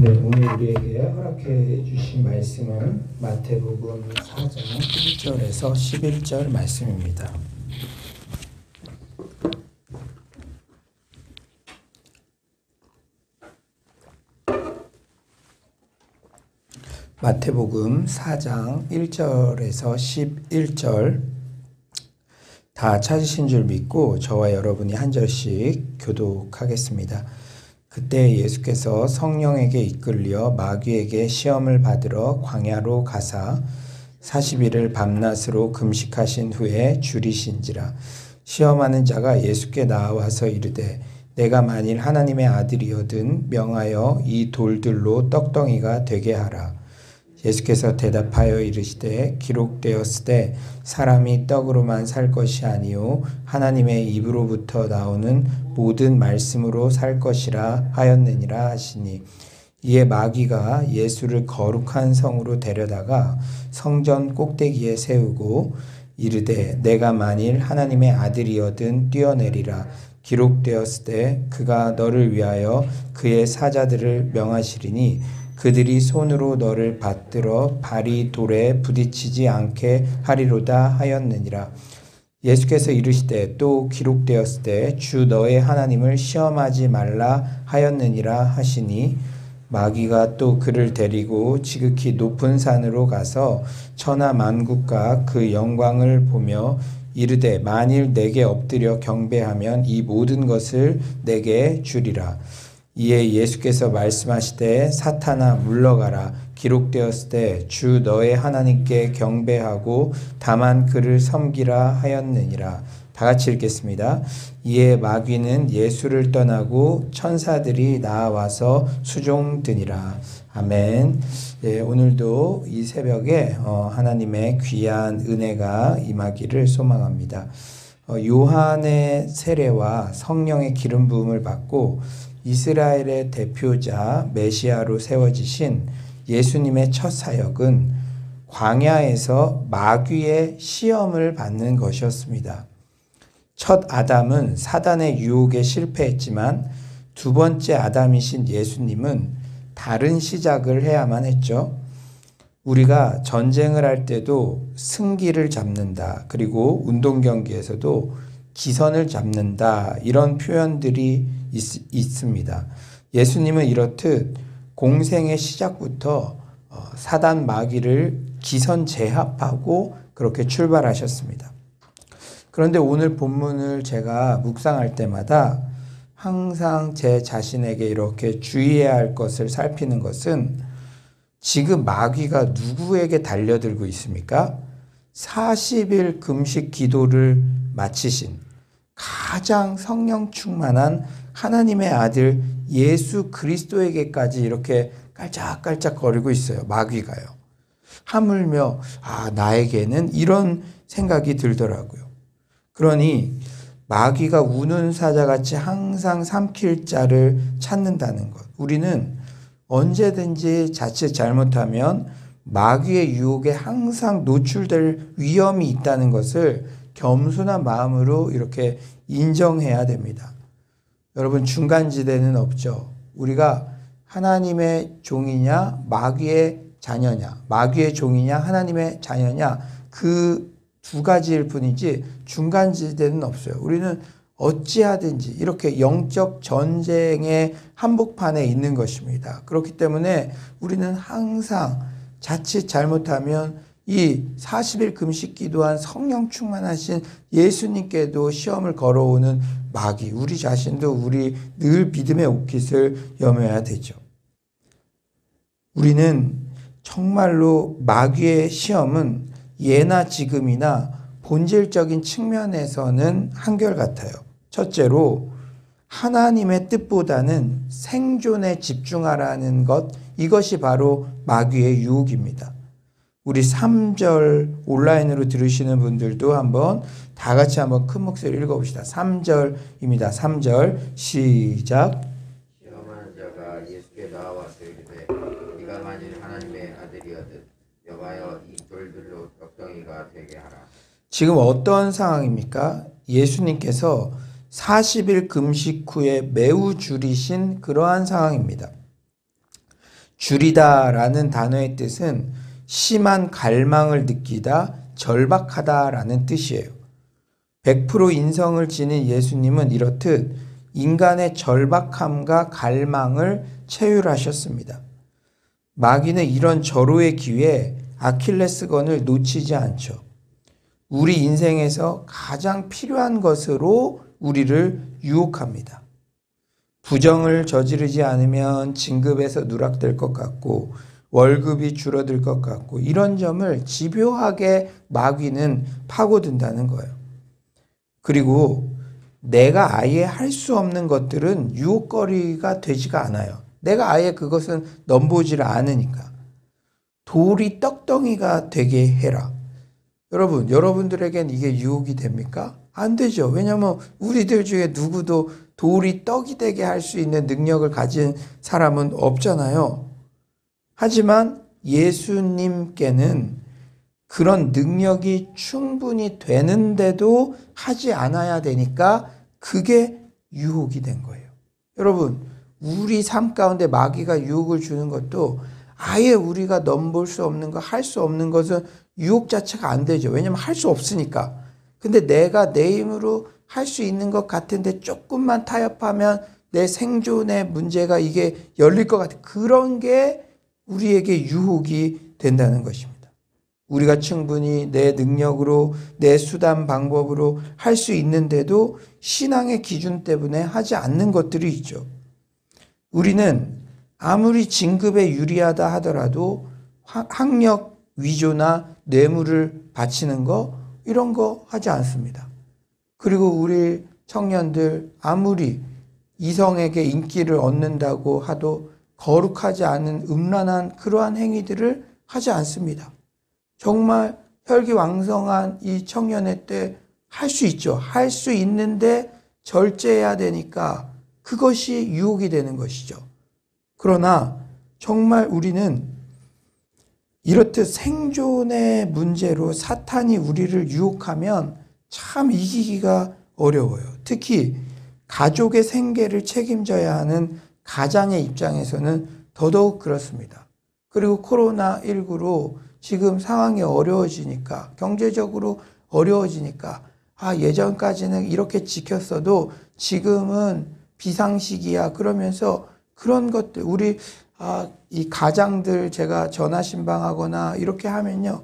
네, 오늘 우리에게 허락해 주신 말씀은 마태복음 4장 1절에서 11절 말씀입니다. 마태복음 4장 1절에서 11절 다 찾으신 줄 믿고 저와 여러분이 한 절씩 교독하겠습니다. 그때 예수께서 성령에게 이끌려 마귀에게 시험을 받으러 광야로 가사 40일을 밤낮으로 금식하신 후에 줄이신지라. 시험하는 자가 예수께 나와서 이르되 내가 만일 하나님의 아들이거든 명하여 이 돌들로 떡덩이가 되게 하라. 예수께서 대답하여 이르시되 기록되었으되 사람이 떡으로만 살 것이 아니요 하나님의 입으로부터 나오는 모든 말씀으로 살 것이라 하였느니라 하시니, 이에 마귀가 예수를 거룩한 성으로 데려다가 성전 꼭대기에 세우고 이르되 내가 만일 하나님의 아들이거든 뛰어내리라. 기록되었으되 그가 너를 위하여 그의 사자들을 명하시리니 그들이 손으로 너를 받들어 발이 돌에 부딪히지 않게 하리로다 하였느니라. 예수께서 이르시되 또 기록되었으되 주 너의 하나님을 시험하지 말라 하였느니라 하시니, 마귀가 또 그를 데리고 지극히 높은 산으로 가서 천하 만국과 그 영광을 보며 이르되 만일 내게 엎드려 경배하면 이 모든 것을 내게 주리라. 이에 예수께서 말씀하시되 사탄아 물러가라. 기록되었으되 주 너의 하나님께 경배하고 다만 그를 섬기라 하였느니라. 다 같이 읽겠습니다. 이에 마귀는 예수를 떠나고 천사들이 나와서 수종드니라. 아멘. 예, 오늘도 이 새벽에 하나님의 귀한 은혜가 임하기를 소망합니다. 요한의 세례와 성령의 기름 부음을 받고 이스라엘의 대표자 메시아로 세워지신 예수님의 첫 사역은 광야에서 마귀의 시험을 받는 것이었습니다. 첫 아담은 사단의 유혹에 실패했지만 두 번째 아담이신 예수님은 다른 시작을 해야만 했죠. 우리가 전쟁을 할 때도 승기를 잡는다, 그리고 운동 경기에서도 기선을 잡는다, 이런 표현들이 있습니다. 예수님은 이렇듯 공생의 시작부터 사단 마귀를 기선 제압하고 그렇게 출발하셨습니다. 그런데 오늘 본문을 제가 묵상할 때마다 항상 제 자신에게 이렇게 주의해야 할 것을 살피는 것은, 지금 마귀가 누구에게 달려들고 있습니까? 40일 금식 기도를 마치신 가장 성령 충만한 하나님의 아들 예수 그리스도에게까지 이렇게 깔짝깔짝거리고 있어요. 마귀가요. 하물며 나에게는 이런 생각이 들더라고요. 그러니 마귀가 우는 사자같이 항상 삼킬 자를 찾는다는 것. 우리는 언제든지 자칫 잘못하면 마귀의 유혹에 항상 노출될 위험이 있다는 것을 겸손한 마음으로 이렇게 인정해야 됩니다. 여러분, 중간지대는 없죠. 우리가 하나님의 종이냐 마귀의 자녀냐, 마귀의 종이냐 하나님의 자녀냐, 그 두 가지일 뿐이지 중간지대는 없어요. 우리는 어찌하든지 이렇게 영적 전쟁의 한복판에 있는 것입니다. 그렇기 때문에 우리는 항상 자칫 잘못하면 이 40일 금식 기도한 성령 충만하신 예수님께도 시험을 걸어오는 마귀, 우리 자신도 우리 늘 믿음의 옷깃을 여며야 되죠. 우리는 정말로 마귀의 시험은 예나 지금이나 본질적인 측면에서는 한결같아요. 첫째로 하나님의 뜻보다는 생존에 집중하라는 것, 이것이 바로 마귀의 유혹입니다. 우리 3절 온라인으로 들으시는 분들도 한번 다 같이 한번 큰 목소리로 읽어봅시다. 3절입니다. 3절 시작. 시험하는 자가 예수께 나와서 이르되 네가 만일 하나님의 아들이거든 명하여 이 돌들로 떡덩이가 되게 하라. 지금 어떤 상황입니까? 예수님께서 40일 금식 후에 매우 줄이신 그러한 상황입니다. 줄이다라는 단어의 뜻은 심한 갈망을 느끼다, 절박하다라는 뜻이에요. 100% 인성을 지닌 예수님은 이렇듯 인간의 절박함과 갈망을 체휼하셨습니다. 마귀는 이런 절호의 기회에 아킬레스건을 놓치지 않죠. 우리 인생에서 가장 필요한 것으로 우리를 유혹합니다. 부정을 저지르지 않으면 진급에서 누락될 것 같고 월급이 줄어들 것 같고 이런 점을 집요하게 마귀는 파고든다는 거예요. 그리고 내가 아예 할 수 없는 것들은 유혹거리가 되지가 않아요. 내가 아예 그것은 넘보지를 않으니까. 돌이 떡덩이가 되게 해라. 여러분, 여러분들에겐 이게 유혹이 됩니까? 안 되죠. 왜냐하면 우리들 중에 누구도 돌이 떡이 되게 할 수 있는 능력을 가진 사람은 없잖아요. 하지만 예수님께는 그런 능력이 충분히 되는데도 하지 않아야 되니까 그게 유혹이 된 거예요. 여러분, 우리 삶 가운데 마귀가 유혹을 주는 것도 아예 우리가 넘볼 수 없는 거, 할 수 없는 것은 유혹 자체가 안 되죠. 왜냐하면 할 수 없으니까. 근데 내가 내 힘으로 할 수 있는 것 같은데 조금만 타협하면 내 생존의 문제가 이게 열릴 것 같아. 그런 게 우리에게 유혹이 된다는 것입니다. 우리가 충분히 내 능력으로, 내 수단, 방법으로 할 수 있는데도 신앙의 기준 때문에 하지 않는 것들이 있죠. 우리는 아무리 진급에 유리하다 하더라도 학력 위조나 뇌물을 바치는 거 이런 거 하지 않습니다. 그리고 우리 청년들 아무리 이성에게 인기를 얻는다고 하도 거룩하지 않은 음란한 그러한 행위들을 하지 않습니다. 정말 혈기왕성한 이 청년의 때 할 수 있죠. 할 수 있는데 절제해야 되니까 그것이 유혹이 되는 것이죠. 그러나 정말 우리는 이렇듯 생존의 문제로 사탄이 우리를 유혹하면 참 이기기가 어려워요. 특히 가족의 생계를 책임져야 하는 가장의 입장에서는 더더욱 그렇습니다. 그리고 코로나19로 지금 상황이 어려워지니까, 경제적으로 어려워지니까 예전까지는 이렇게 지켰어도 지금은 비상시기야 그러면서 그런 것들 우리 이 가장들 제가 전화 신방하거나 이렇게 하면요.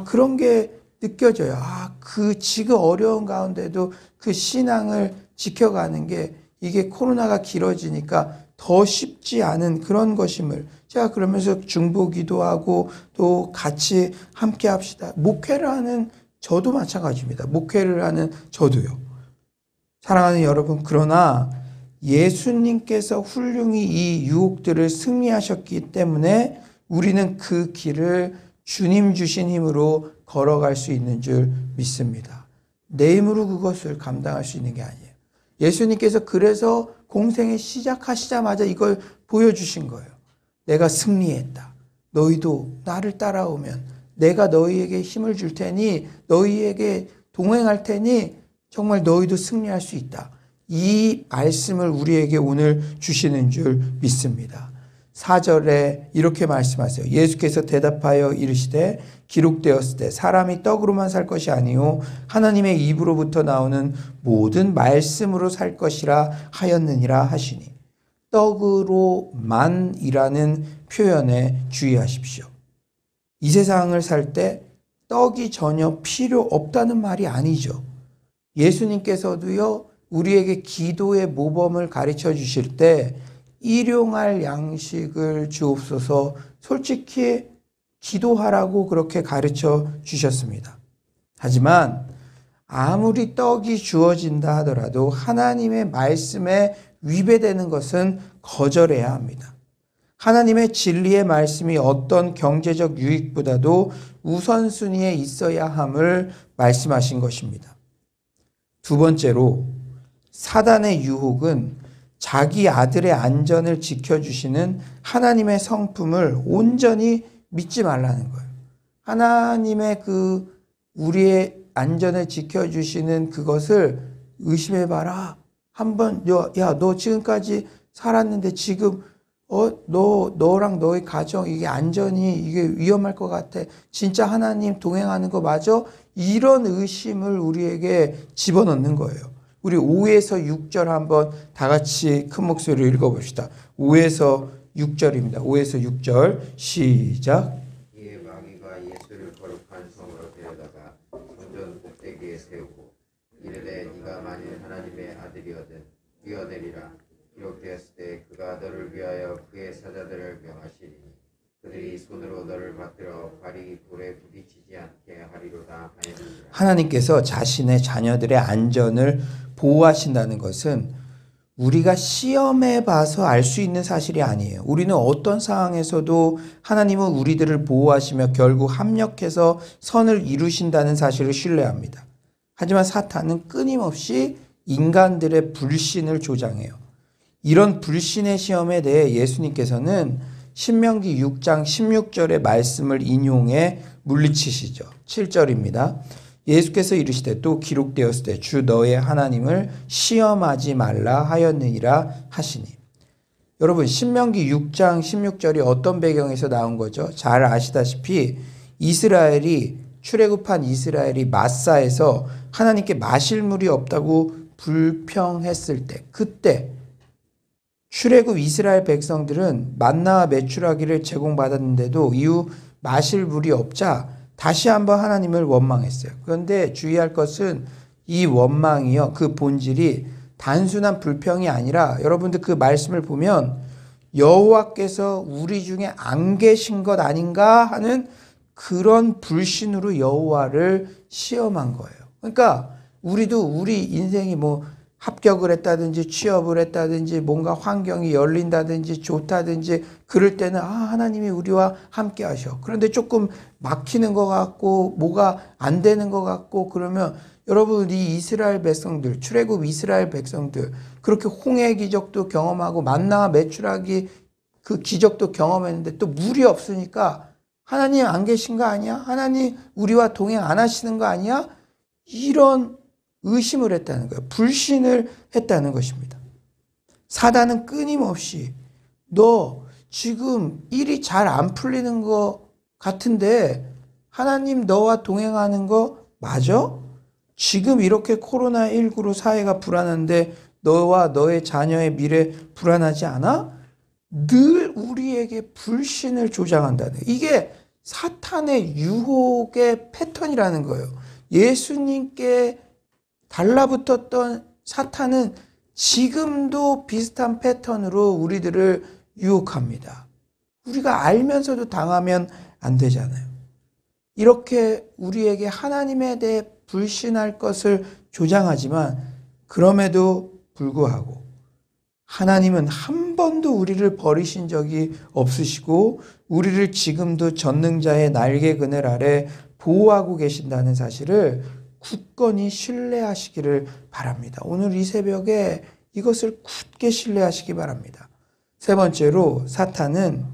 그런 게 느껴져요. 그 지금 어려운 가운데도 그 신앙을 지켜가는 게 이게 코로나가 길어지니까 더 쉽지 않은 그런 것임을 제가 그러면서 중보기도 하고 또 같이 함께 합시다. 목회를 하는 저도 마찬가지입니다. 목회를 하는 저도요. 사랑하는 여러분, 그러나 예수님께서 훌륭히 이 유혹들을 승리하셨기 때문에 우리는 그 길을 주님 주신 힘으로 걸어갈 수 있는 줄 믿습니다. 내 힘으로 그것을 감당할 수 있는 게 아니에요. 예수님께서 그래서 공생에 시작하시자마자 이걸 보여주신 거예요. 내가 승리했다. 너희도 나를 따라오면 내가 너희에게 힘을 줄 테니 너희에게 동행할 테니 정말 너희도 승리할 수 있다. 이 말씀을 우리에게 오늘 주시는 줄 믿습니다. 4절에 이렇게 말씀하세요. 예수께서 대답하여 이르시되 기록되었을 때 사람이 떡으로만 살 것이 아니요 하나님의 입으로부터 나오는 모든 말씀으로 살 것이라 하였느니라 하시니, 떡으로만이라는 표현에 주의하십시오. 이 세상을 살 때 떡이 전혀 필요 없다는 말이 아니죠. 예수님께서도요 우리에게 기도의 모범을 가르쳐 주실 때 일용할 양식을 주옵소서 솔직히 기도하라고 그렇게 가르쳐 주셨습니다. 하지만 아무리 떡이 주어진다 하더라도 하나님의 말씀에 위배되는 것은 거절해야 합니다. 하나님의 진리의 말씀이 어떤 경제적 유익보다도 우선순위에 있어야 함을 말씀하신 것입니다. 두 번째로 사단의 유혹은 자기 아들의 안전을 지켜주시는 하나님의 성품을 온전히 믿지 말라는 거예요. 하나님의 우리의 안전을 지켜주시는 그것을 의심해봐라. 한번 야, 너 지금까지 살았는데 지금 너랑 너의 가정, 이게 안전이, 이게 위험할 것 같아. 진짜 하나님 동행하는 거 맞아? 이런 의심을 우리에게 집어넣는 거예요. 우리 5에서 6절 한번 다 같이 큰 목소리로 읽어봅시다. 5에서 6절입니다. 5에서 6절 시작. 이에 마귀가 예수를 거룩한 성으로 데려다가 성전 꼭대기에 세우고 이르되 네가 만일 하나님의 아들이거든 뛰어내리라. 기록되었을 때 그가 너를 위하여 그의 사자들을 명하시리니 그들이 손으로 너를 받들어 발이 돌에 부딪히지 않게 하리로다 하였느니라. 하나님께서 자신의 자녀들의 안전을 보호하신다는 것은 우리가 시험해 봐서 알 수 있는 사실이 아니에요. 우리는 어떤 상황에서도 하나님은 우리들을 보호하시며 결국 합력해서 선을 이루신다는 사실을 신뢰합니다. 하지만 사탄은 끊임없이 인간들의 불신을 조장해요. 이런 불신의 시험에 대해 예수님께서는 신명기 6장 16절의 말씀을 인용해 물리치시죠. 7절입니다. 예수께서 이르시되 또 기록되었을 때 주 너의 하나님을 시험하지 말라 하였느니라 하시니. 여러분, 신명기 6장 16절이 어떤 배경에서 나온 거죠? 잘 아시다시피 출애굽한 이스라엘이 마사에서 하나님께 마실 물이 없다고 불평했을 때, 그때 출애굽 이스라엘 백성들은 만나와 메추라기를 제공받았는데도 이후 마실 물이 없자 다시 한번 하나님을 원망했어요. 그런데 주의할 것은 이 원망이요, 그 본질이 단순한 불평이 아니라 여러분들 그 말씀을 보면 여호와께서 우리 중에 안 계신 것 아닌가 하는 그런 불신으로 여호와를 시험한 거예요. 그러니까 우리도 우리 인생이 뭐 합격을 했다든지 취업을 했다든지 뭔가 환경이 열린다든지 좋다든지 그럴 때는 하나님이 우리와 함께 하셔. 그런데 조금 막히는 것 같고 뭐가 안 되는 것 같고 그러면 여러분, 이 이스라엘 백성들, 출애굽 이스라엘 백성들 그렇게 홍해 기적도 경험하고 만나와 메추라기 그 기적도 경험했는데 또 물이 없으니까 하나님 안 계신 거 아니야? 하나님 우리와 동행 안 하시는 거 아니야? 이런 의심을 했다는 거예요. 불신을 했다는 것입니다. 사단은 끊임없이 너 지금 일이 잘 안 풀리는 거 같은데 하나님 너와 동행하는 거 맞아? 지금 이렇게 코로나19로 사회가 불안한데 너와 너의 자녀의 미래 불안하지 않아? 늘 우리에게 불신을 조장한다는 거예요. 이게 사탄의 유혹의 패턴이라는 거예요. 예수님께 달라붙었던 사탄은 지금도 비슷한 패턴으로 우리들을 유혹합니다. 우리가 알면서도 당하면 안 되잖아요. 이렇게 우리에게 하나님에 대해 불신할 것을 조장하지만 그럼에도 불구하고 하나님은 한 번도 우리를 버리신 적이 없으시고 우리를 지금도 전능자의 날개 그늘 아래 보호하고 계신다는 사실을 굳건히 신뢰하시기를 바랍니다. 오늘 이 새벽에 이것을 굳게 신뢰하시기 바랍니다. 세 번째로 사탄은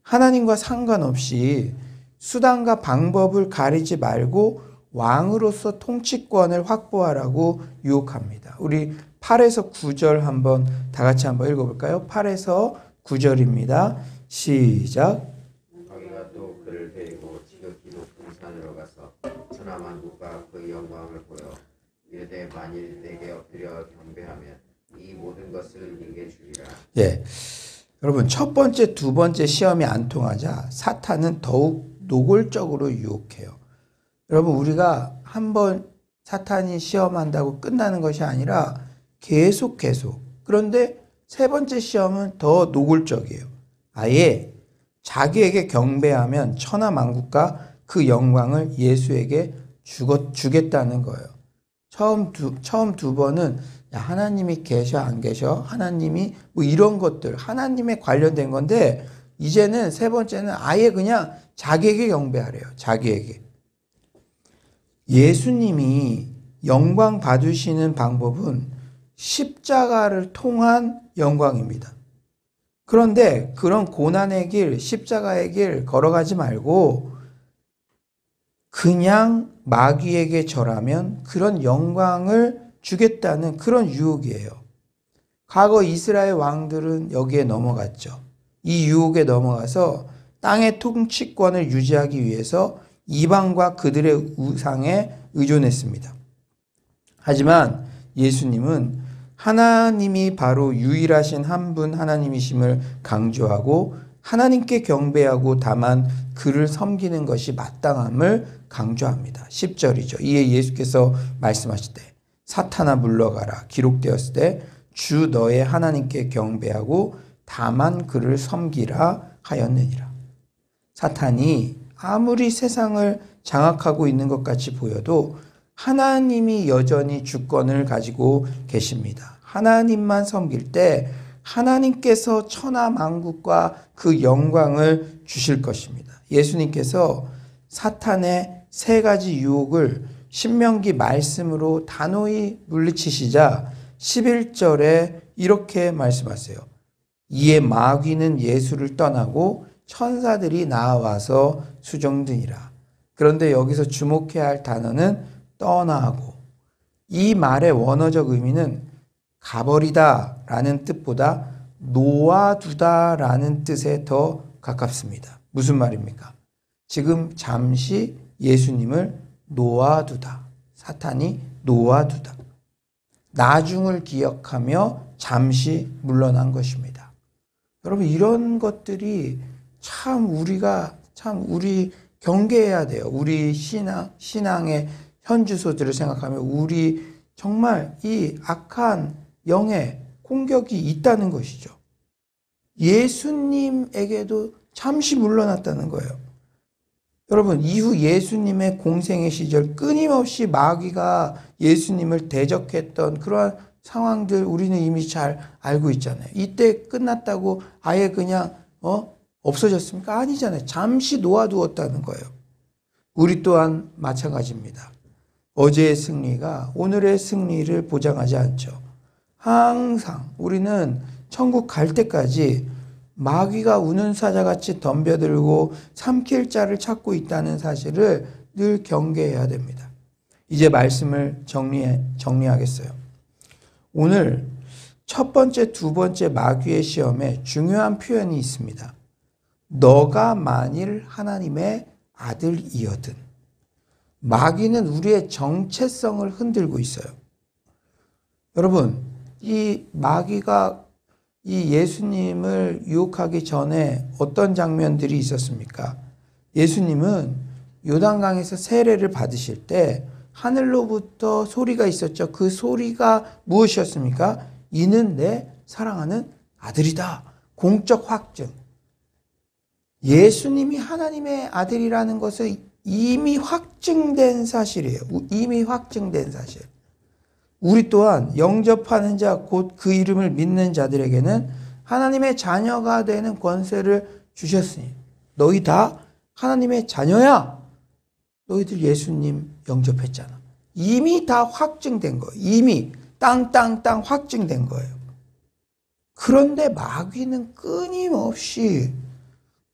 하나님과 상관없이 수단과 방법을 가리지 말고 왕으로서 통치권을 확보하라고 유혹합니다. 우리 8에서 9절 한번 다 같이 한번 읽어볼까요? 8에서 9절입니다. 시작. 마귀가 또 그를 데리고 지극히 높은 산으로 가서 천하만국과 그 영광을 보여 이르되 만일 내게 엎드려 경배하면 이 모든 것을 네게 주리라. 예, 여러분 첫 번째, 두 번째 시험이 안 통하자 사탄은 더욱 노골적으로 유혹해요. 여러분, 우리가 한번 사탄이 시험한다고 끝나는 것이 아니라 계속. 그런데 세 번째 시험은 더 노골적이에요. 아예 자기에게 경배하면 천하만국과 그 영광을 예수에게 주겠다는 거예요. 처음 두 번은 하나님이 계셔 안 계셔? 하나님이 뭐 이런 것들 하나님에 관련된 건데 이제는 세 번째는 아예 그냥 자기에게 경배하래요. 자기에게. 예수님이 영광 받으시는 방법은 십자가를 통한 영광입니다. 그런데 그런 고난의 길, 십자가의 길 걸어가지 말고 그냥 마귀에게 절하면 그런 영광을 주겠다는 그런 유혹이에요. 과거 이스라엘 왕들은 여기에 넘어갔죠. 이 유혹에 넘어가서 땅의 통치권을 유지하기 위해서 이방과 그들의 우상에 의존했습니다. 하지만 예수님은 하나님이 바로 유일하신 한 분 하나님이심을 강조하고 하나님께 경배하고 다만 그를 섬기는 것이 마땅함을 강조합니다. 10절이죠. 이에 예수께서 말씀하실 때 사탄아 물러가라. 기록되었을 때 주 너의 하나님께 경배하고 다만 그를 섬기라 하였느니라. 사탄이 아무리 세상을 장악하고 있는 것 같이 보여도 하나님이 여전히 주권을 가지고 계십니다. 하나님만 섬길 때 하나님께서 천하 만국과 그 영광을 주실 것입니다. 예수님께서 사탄의 세 가지 유혹을 신명기 말씀으로 단호히 물리치시자 11절에 이렇게 말씀하세요. 이에 마귀는 예수를 떠나고 천사들이 나와서 수종드니라. 그런데 여기서 주목해야 할 단어는 떠나고, 이 말의 원어적 의미는 가버리다 라는 뜻보다 놓아두다 라는 뜻에 더 가깝습니다. 무슨 말입니까? 지금 잠시 예수님을 놓아두다. 사탄이 놓아두다. 나중을 기억하며 잠시 물러난 것입니다. 여러분, 이런 것들이 우리 경계해야 돼요. 우리 신앙의 현주소들을 생각하면 우리 정말 이 악한 영의 공격이 있다는 것이죠. 예수님에게도 잠시 물러났다는 거예요. 여러분, 이후 예수님의 공생의 시절 끊임없이 마귀가 예수님을 대적했던 그러한 상황들 우리는 이미 잘 알고 있잖아요. 이때 끝났다고 아예 그냥 없어졌습니까? 아니잖아요. 잠시 놓아두었다는 거예요. 우리 또한 마찬가지입니다. 어제의 승리가 오늘의 승리를 보장하지 않죠. 항상 우리는 천국 갈 때까지 마귀가 우는 사자같이 덤벼들고 삼킬 자를 찾고 있다는 사실을 늘 경계해야 됩니다. 이제 말씀을 정리하겠어요. 오늘 첫 번째, 두 번째 마귀의 시험에 중요한 표현이 있습니다. 너가 만일 하나님의 아들이거든. 마귀는 우리의 정체성을 흔들고 있어요. 여러분, 이 마귀가 이 예수님을 유혹하기 전에 어떤 장면들이 있었습니까? 예수님은 요단강에서 세례를 받으실 때 하늘로부터 소리가 있었죠. 그 소리가 무엇이었습니까? 이는 내 사랑하는 아들이다. 공적 확증. 예수님이 하나님의 아들이라는 것은 이미 확증된 사실이에요. 이미 확증된 사실. 우리 또한 영접하는 자, 곧 그 이름을 믿는 자들에게는 하나님의 자녀가 되는 권세를 주셨으니 너희 다 하나님의 자녀야. 너희들 예수님 영접했잖아. 이미 다 확증된 거예요. 이미 땅 확증된 거예요. 그런데 마귀는 끊임없이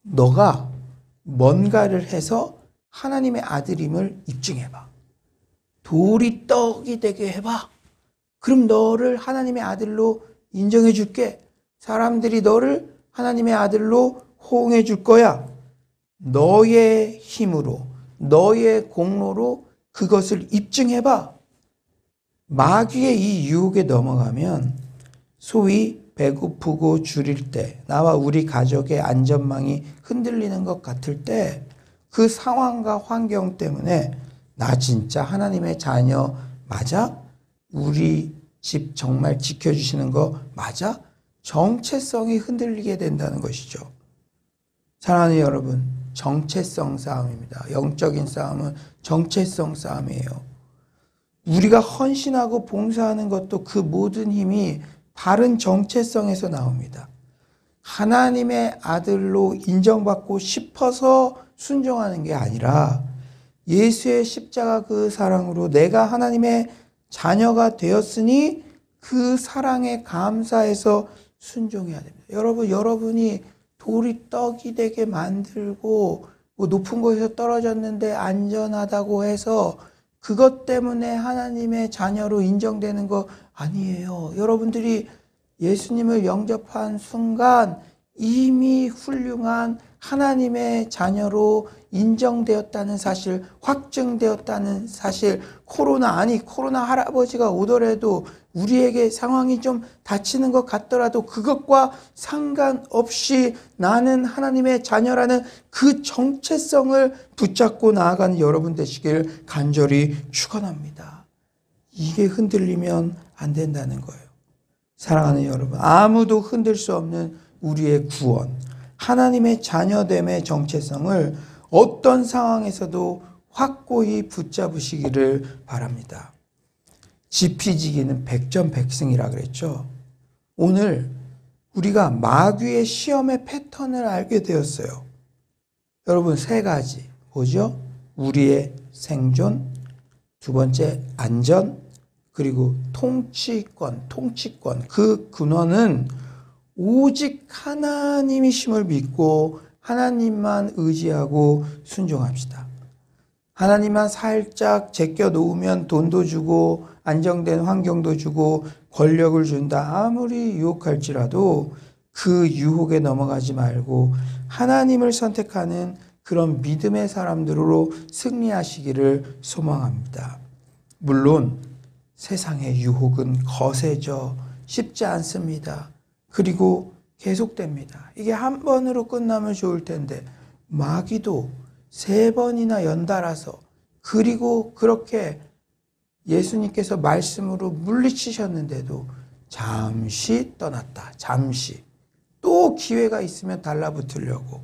너가 뭔가를 해서 하나님의 아들임을 입증해봐. 돌이 떡이 되게 해봐. 그럼 너를 하나님의 아들로 인정해 줄게. 사람들이 너를 하나님의 아들로 호응해 줄 거야. 너의 힘으로, 너의 공로로 그것을 입증해봐. 마귀의 이 유혹에 넘어가면 소위 배고프고 줄일 때, 나와 우리 가족의 안전망이 흔들리는 것 같을 때 그 상황과 환경 때문에 나 진짜 하나님의 자녀 맞아? 우리 집 정말 지켜주시는 거 맞아? 정체성이 흔들리게 된다는 것이죠. 사랑하는 여러분, 정체성 싸움입니다. 영적인 싸움은 정체성 싸움이에요. 우리가 헌신하고 봉사하는 것도 그 모든 힘이 바른 정체성에서 나옵니다. 하나님의 아들로 인정받고 싶어서 순종하는 게 아니라 예수의 십자가 그 사랑으로 내가 하나님의 자녀가 되었으니 그 사랑에 감사해서 순종해야 됩니다. 여러분이 돌이 떡이 되게 만들고 높은 곳에서 떨어졌는데 안전하다고 해서 그것 때문에 하나님의 자녀로 인정되는 거 아니에요. 여러분들이 예수님을 영접한 순간 이미 훌륭한 하나님의 자녀로 인정되었다는 사실, 확증되었다는 사실, 코로나 할아버지가 오더라도 우리에게 상황이 좀 닥치는 것 같더라도 그것과 상관없이 나는 하나님의 자녀라는 그 정체성을 붙잡고 나아가는 여러분 되시길 간절히 축원합니다. 이게 흔들리면 안 된다는 거예요. 사랑하는 여러분, 아무도 흔들 수 없는 우리의 구원, 하나님의 자녀됨의 정체성을 어떤 상황에서도 확고히 붙잡으시기를 바랍니다. 지피지기는 백전백승이라 그랬죠. 오늘 우리가 마귀의 시험의 패턴을 알게 되었어요. 여러분, 3가지. 뭐죠? 우리의 생존, 두 번째 안전, 그리고 통치권. 그 근원은 오직 하나님이심을 믿고 하나님만 의지하고 순종합시다. 하나님만 살짝 제껴 놓으면 돈도 주고 안정된 환경도 주고 권력을 준다. 아무리 유혹할지라도 그 유혹에 넘어가지 말고 하나님을 선택하는 그런 믿음의 사람들로 승리하시기를 소망합니다. 물론 세상의 유혹은 거세져 쉽지 않습니다. 그리고 계속됩니다. 이게 한 번으로 끝나면 좋을 텐데 마귀도 3번이나 연달아서, 그리고 그렇게 예수님께서 말씀으로 물리치셨는데도 잠시 떠났다. 잠시. 또 기회가 있으면 달라붙으려고.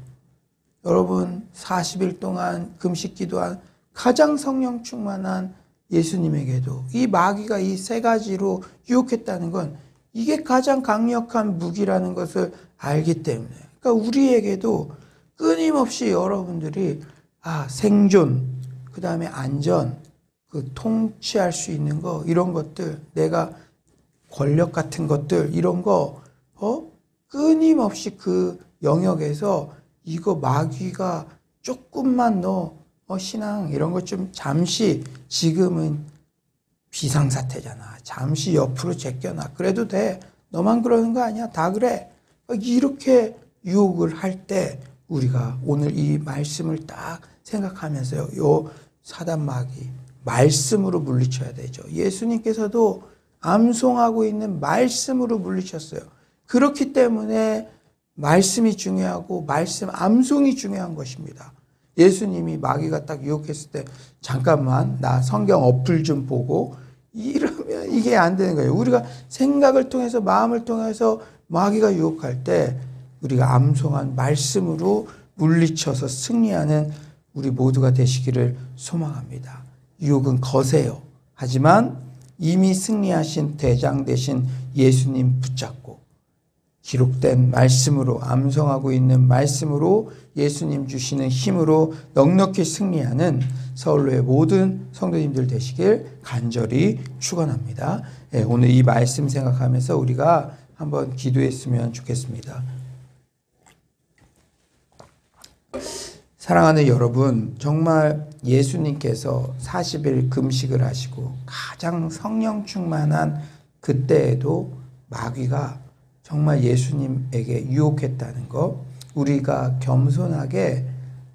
여러분, 40일 동안 금식 기도한 가장 성령 충만한 예수님에게도 이 마귀가 이 3가지로 유혹했다는 건 이게 가장 강력한 무기라는 것을 알기 때문에, 그러니까 우리에게도 끊임없이 여러분들이 생존, 그 다음에 안전, 그 통치할 수 있는 거, 이런 것들, 내가 권력 같은 것들, 이런 거 끊임없이 그 영역에서 이거 마귀가 조금만 너 신앙 이런 것 좀 잠시, 지금은 비상사태잖아. 잠시 옆으로 제껴놔. 그래도 돼. 너만 그러는 거 아니야. 다 그래. 이렇게 유혹을 할 때 우리가 오늘 이 말씀을 딱 생각하면서요. 요 사단 마귀 말씀으로 물리쳐야 되죠. 예수님께서도 암송하고 있는 말씀으로 물리쳤어요. 그렇기 때문에 말씀이 중요하고 말씀 암송이 중요한 것입니다. 예수님이 마귀가 딱 유혹했을 때 잠깐만 나 성경 어플 좀 보고 이러면 이게 안 되는 거예요. 우리가 생각을 통해서 마음을 통해서 마귀가 유혹할 때 우리가 암송한 말씀으로 물리쳐서 승리하는 우리 모두가 되시기를 소망합니다. 유혹은 거세요. 하지만 이미 승리하신 대장 되신 예수님 붙잡고 기록된 말씀으로, 암송하고 있는 말씀으로, 예수님 주시는 힘으로 넉넉히 승리하는 서울로의 모든 성도님들 되시길 간절히 축원합니다. 오늘 이 말씀 생각하면서 우리가 한번 기도했으면 좋겠습니다. 사랑하는 여러분, 정말 예수님께서 40일 금식을 하시고 가장 성령 충만한 그때에도 마귀가 정말 예수님에게 유혹했다는 것, 우리가 겸손하게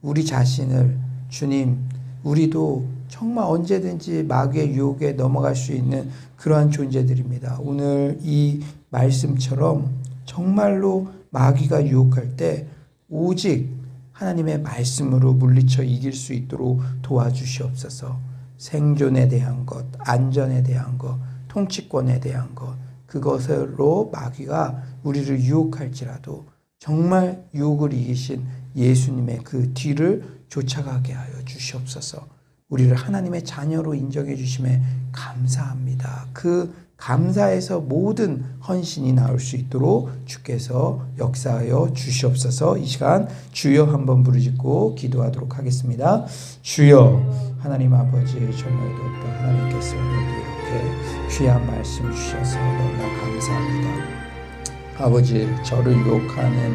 우리 자신을 주님, 우리도 정말 언제든지 마귀의 유혹에 넘어갈 수 있는 그러한 존재들입니다. 오늘 이 말씀처럼 정말로 마귀가 유혹할 때 오직 하나님의 말씀으로 물리쳐 이길 수 있도록 도와주시옵소서. 생존에 대한 것, 안전에 대한 것, 통치권에 대한 것, 그것으로 마귀가 우리를 유혹할지라도 정말 유혹을 이기신 예수님의 그 뒤를 쫓아가게 하여 주시옵소서. 우리를 하나님의 자녀로 인정해 주심에 감사합니다. 그 감사에서 모든 헌신이 나올 수 있도록 주께서 역사하여 주시옵소서. 이 시간 주여 한번 부르짖고 기도하도록 하겠습니다. 주여, 하나님 아버지, 정말 높은 하나님께서 이렇게 귀한 말씀 주셔서 너무나 감사합니다. 아버지, 저를 유혹하는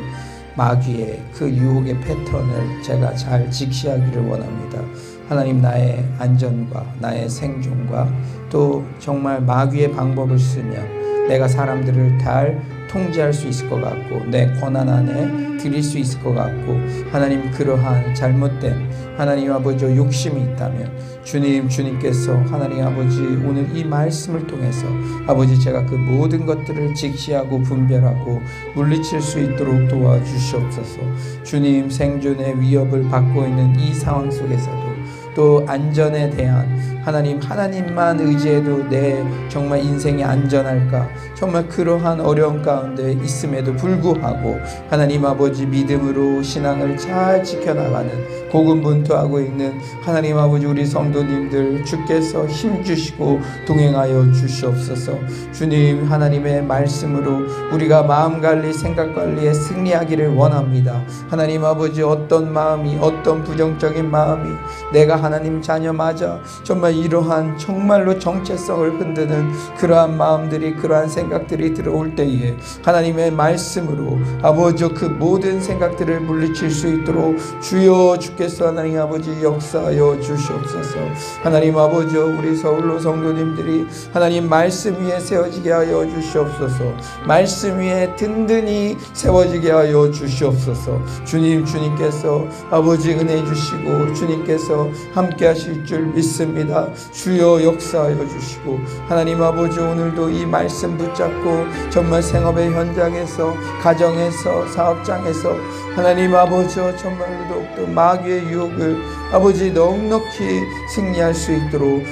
마귀의 그 유혹의 패턴을 제가 잘 직시하기를 원합니다. 하나님, 나의 안전과 나의 생존과 또 정말 마귀의 방법을 쓰면 내가 사람들을 잘 통제할 수 있을 것 같고 내 권한 안에 드릴 수 있을 것 같고 하나님 그러한 잘못된 하나님 아버지 욕심이 있다면 주님께서 하나님 아버지 오늘 이 말씀을 통해서 아버지 제가 그 모든 것들을 직시하고 분별하고 물리칠 수 있도록 도와주시옵소서. 주님 생존의 위협을 받고 있는 이 상황 속에서도 또 안전에 대한 하나님만 의지해도 내 정말 인생이 안전할까 정말 그러한 어려움 가운데 있음에도 불구하고 하나님 아버지 믿음으로 신앙을 잘 지켜나가는 고군분투하고 있는 하나님 아버지 우리 성도님들 주께서 힘주시고 동행하여 주시옵소서. 주님 하나님의 말씀으로 우리가 마음관리 생각관리에 승리하기를 원합니다. 하나님 아버지 어떤 마음이 어떤 부정적인 마음이 내가 하나님 자녀 맞아 정말 이러한 정말로 정체성을 흔드는 그러한 마음들이 그러한 생각들이 들어올 때에 하나님의 말씀으로 아버지 그 모든 생각들을 물리칠 수 있도록 주여 주께서 하나님 아버지 역사하여 주시옵소서. 하나님 아버지 우리 서울로 성도님들이 하나님 말씀 위에 세워지게 하여 주시옵소서. 말씀 위에 든든히 세워지게 하여 주시옵소서. 주님께서 아버지 은혜 주시고 주님께서 함께 하실 줄 믿습니다. 주여 역사하여 주시고 하나님 아버지 오늘도 이 말씀 붙잡고 정말 생업의 현장에서 가정에서 사업장에서 하나님 아버지 정말로 더욱더 마귀의 유혹을 아버지 넉넉히 승리할 수 있도록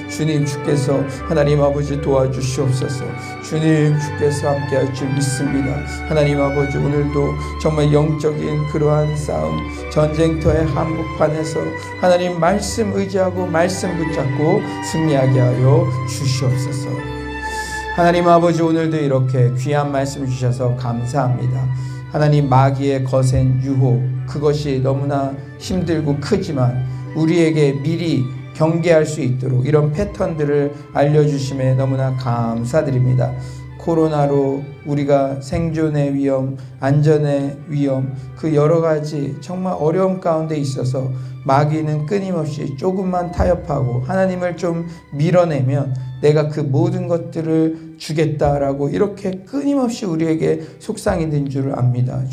주께서 하나님 아버지 도와주시옵소서. 주께서 함께 할 줄 믿습니다. 하나님 아버지 오늘도 정말 영적인 그러한 싸움 전쟁터의 한복판에서 하나님 말씀 의지하고 말씀 붙잡고 승리하게 하여 주시옵소서. 하나님 아버지 오늘도 이렇게 귀한 말씀 주셔서 감사합니다. 하나님 마귀의 거센 유혹 그것이 너무나 힘들고 크지만 우리에게 미리 경계할 수 있도록 이런 패턴들을 알려주심에 너무나 감사드립니다. 코로나로 우리가 생존의 위험, 안전의 위험 그 여러 가지 정말 어려움 가운데 있어서 마귀는 끊임없이 조금만 타협하고 하나님을 좀 밀어내면 내가 그 모든 것들을 주겠다라고 이렇게 끊임없이 우리에게 속상이 된 줄 압니다.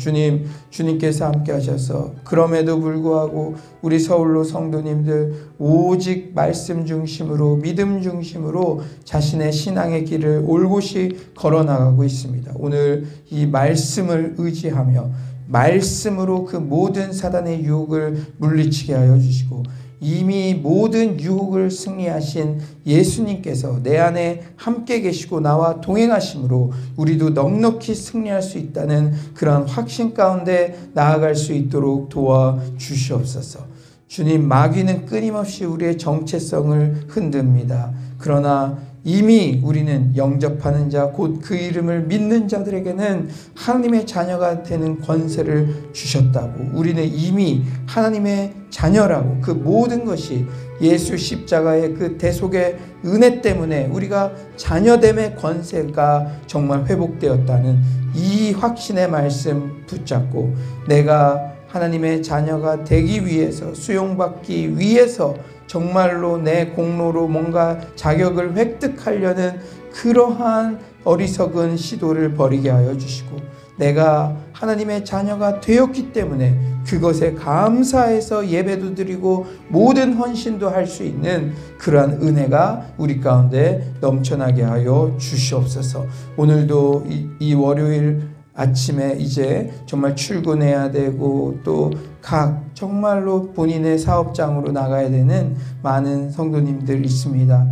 주님께서 함께 하셔서 그럼에도 불구하고 우리 서울로 성도님들 오직 말씀 중심으로 믿음 중심으로 자신의 신앙의 길을 올곧이 걸어나가고 있습니다. 오늘 이 말씀을 의지하며 말씀으로 그 모든 사단의 유혹을 물리치게 하여 주시고 이미 모든 유혹을 승리하신 예수님께서 내 안에 함께 계시고 나와 동행하심으로 우리도 넉넉히 승리할 수 있다는 그런 확신 가운데 나아갈 수 있도록 도와주시옵소서. 주님 마귀는 끊임없이 우리의 정체성을 흔듭니다. 그러나 이미 우리는 영접하는 자 곧 그 이름을 믿는 자들에게는 하나님의 자녀가 되는 권세를 주셨다고 우리는 이미 하나님의 자녀라고 그 모든 것이 예수 십자가의 그 대속의 은혜 때문에 우리가 자녀됨의 권세가 정말 회복되었다는 이 확신의 말씀 붙잡고 내가 하나님의 자녀가 되기 위해서 수용받기 위해서 정말로 내 공로로 뭔가 자격을 획득하려는 그러한 어리석은 시도를 벌이게 하여 주시고 내가 하나님의 자녀가 되었기 때문에 그것에 감사해서 예배도 드리고 모든 헌신도 할 수 있는 그러한 은혜가 우리 가운데 넘쳐나게 하여 주시옵소서. 오늘도 이 월요일 아침에 이제 정말 출근해야 되고 또 각 정말로 본인의 사업장으로 나가야 되는 많은 성도님들 있습니다.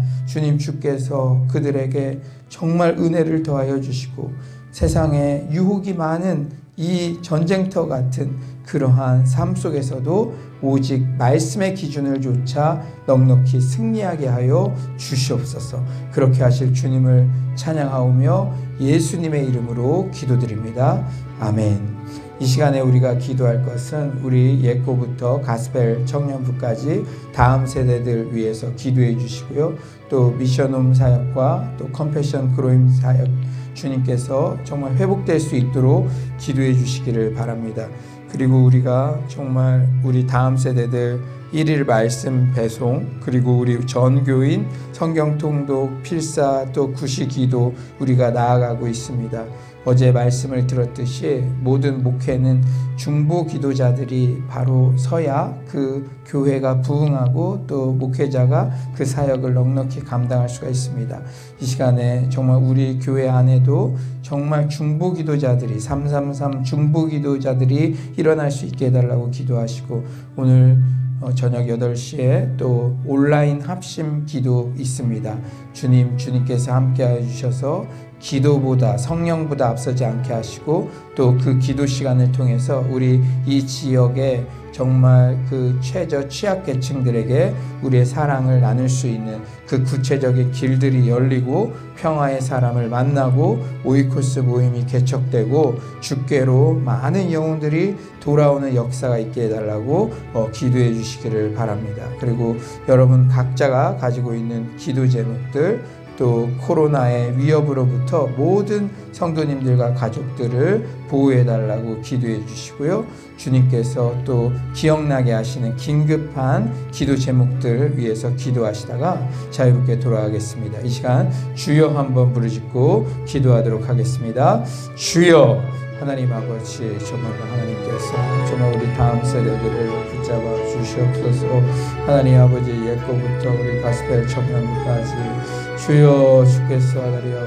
주께서 그들에게 정말 은혜를 더하여 주시고 세상에 유혹이 많은 이 전쟁터 같은 그러한 삶 속에서도 오직 말씀의 기준을 조차 넉넉히 승리하게 하여 주시옵소서. 그렇게 하실 주님을 찬양하오며 예수님의 이름으로 기도드립니다. 아멘. 이 시간에 우리가 기도할 것은 우리 예코부터 가스펠 청년부까지 다음 세대들 위해서 기도해 주시고요. 또 미션홈 사역과 또 컴패션 그로임 사역 주님께서 정말 회복될 수 있도록 기도해 주시기를 바랍니다. 그리고 우리가 정말 우리 다음 세대들 일일 말씀 배송, 그리고 우리 전교인 성경 통독, 필사, 또 구시기도 우리가 나아가고 있습니다. 어제 말씀을 들었듯이 모든 목회는 중보 기도자들이 바로 서야 그 교회가 부흥하고 또 목회자가 그 사역을 넉넉히 감당할 수가 있습니다. 이 시간에 정말 우리 교회 안에도 정말 중보 기도자들이 333 중보 기도자들이 일어날 수 있게 해달라고 기도하시고, 오늘 저녁 8시에 또 온라인 합심 기도 있습니다. 주님께서 함께하여 주셔서 기도보다 성령보다 앞서지 않게 하시고, 또 그 기도 시간을 통해서 우리 이 지역에 정말 그 최저 취약계층들에게 우리의 사랑을 나눌 수 있는 그 구체적인 길들이 열리고 평화의 사람을 만나고 오이코스 모임이 개척되고 주께로 많은 영혼들이 돌아오는 역사가 있게 해달라고 기도해 주시기를 바랍니다. 그리고 여러분 각자가 가지고 있는 기도 제목들, 또 코로나의 위협으로부터 모든 성도님들과 가족들을 보호해달라고 기도해 주시고요. 주님께서 또 기억나게 하시는 긴급한 기도 제목들 위해서 기도하시다가 자유롭게 돌아가겠습니다. 이 시간 주여 한번 부르짖고 기도하도록 하겠습니다. 주여, 하나님 아버지, 정말 하나님께서 정말 우리 다음 세대들을 붙잡아 주시옵소서. 하나님 아버지, 옛거부터 우리 가스펠 청년부까지 주여, 주께서 하나님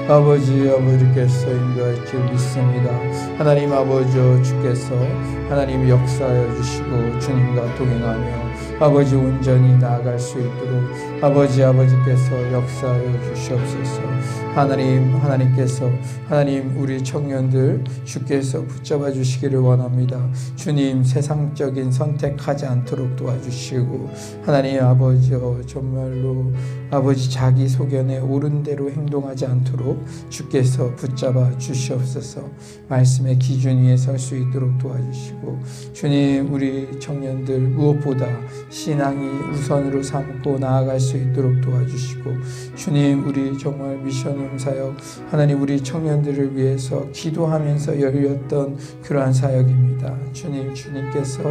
아버지께서 인도할 줄 믿습니다. 하나님 아버지, 주께서 하나님 역사하여 주시고 주님과 동행하며 아버지 온전히 나아갈 수 있도록 아버지께서 역사하여 주시옵소서. 하나님께서 우리 청년들 주께서 붙잡아 주시기를 원합니다. 주님, 세상적인 선택하지 않도록 도와주시고, 하나님 아버지, 정말로 아버지 자기 소견에 옳은 대로 행동하지 않도록 주께서 붙잡아 주시옵소서. 말씀의 기준 위에 설 수 있도록 도와주시고, 주님, 우리 청년들 무엇보다 신앙이 우선으로 삼고 나아갈 수 있도록 도와주시고, 주님, 우리 정말 미션홈 사역, 하나님 우리 청년들을 위해서 기도하면서 열렸던 그러한 사역입니다. 주님께서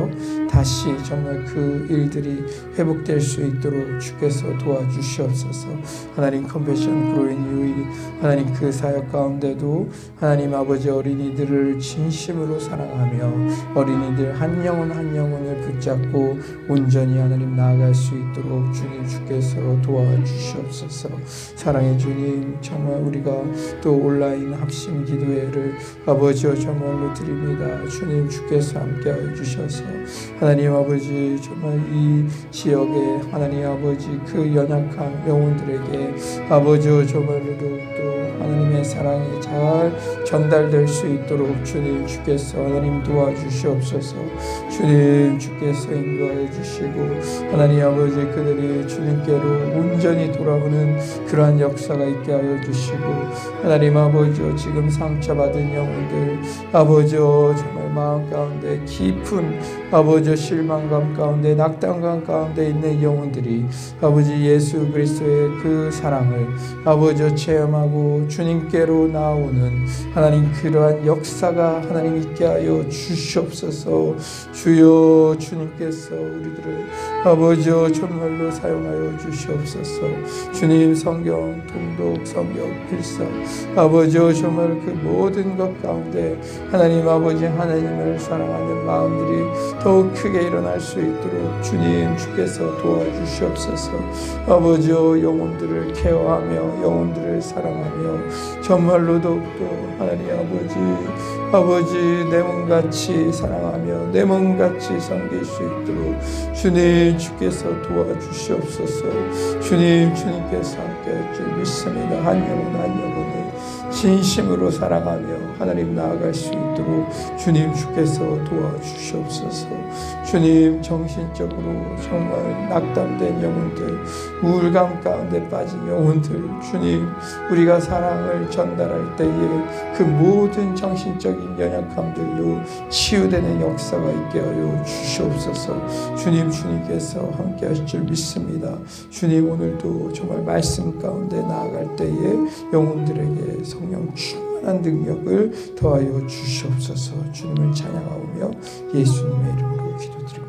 다시 정말 그 일들이 회복될 수 있도록 주께서 도와주시옵소서. 하나님 컴패션 그로인 유이, 하나님 그 사역 가운데도 하나님 아버지 어린이들을 진심으로 사랑하며 어린이들 한 영혼을 붙잡고 온전히 하나님 나아갈 수 있도록 주께서 도와주시옵소서. 사랑의 주님, 정말 우리가 또 온라인 합심 기도회를 아버지여 정말로 드립니다. 주께서 함께하여 주셔서 하나님 아버지, 정말 이 지역에 하나님 아버지 그 연약한 영혼들에게 아버지여 정말로 또 하나님의 사랑이 잘 전달될 수 있도록 주께서 하나님 도와주시옵소서. 주께서 인도하여 주시고, 하나님 아버지 그들이 주님께로 온전히 돌아오는 그러한 역사가 있게 하여 주시고, 하나님 아버지여 지금 상처받은 영혼들 아버지여 정말 마음 가운데 깊은 아버지여 실망감 가운데 낙담감 가운데 있는 영혼들이 아버지 예수 그리스도의 그 사랑을 아버지여 체험하고 주님께로 나오는 하나님 그러한 역사가 하나님 있게 하여 주시옵소서. 주여, 주님께서 우리들을 아버지여 정말로 사용하여 주시옵소서. 주님, 성경 통독, 성경 필사 아버지여 정말 그 모든 것 가운데 하나님 아버지 하나님을 사랑하는 마음들이 더욱 크게 일어날 수 있도록 주께서 도와주시옵소서. 아버지여 영혼들을 케어하며 영혼들을 사랑하며 정말로 더욱더 하나님 아버지 내 몸같이 사랑하며 내 몸같이 섬길 수 있도록 주께서 도와주시옵소서. 주님께서 함께할 줄 믿습니다. 한 영혼을 진심으로 사랑하며 하나님 나아갈 수 있도록 주께서 도와주시옵소서. 정신적으로 정말 낙담된 영혼들, 우울감 가운데 빠진 영혼들, 우리가 사랑을 전달할 때에 그 모든 정신적인 연약함들도 치유되는 역사가 있게 하여 주시옵소서. 주님께서 함께 하실 줄 믿습니다. 오늘도 정말 말씀 가운데 나아갈 때에 영혼들에게 성령 충만 충만한 능력을 더하여 주시옵소서. 주님을 찬양하오며 예수님의 이름으로 기도드립니다.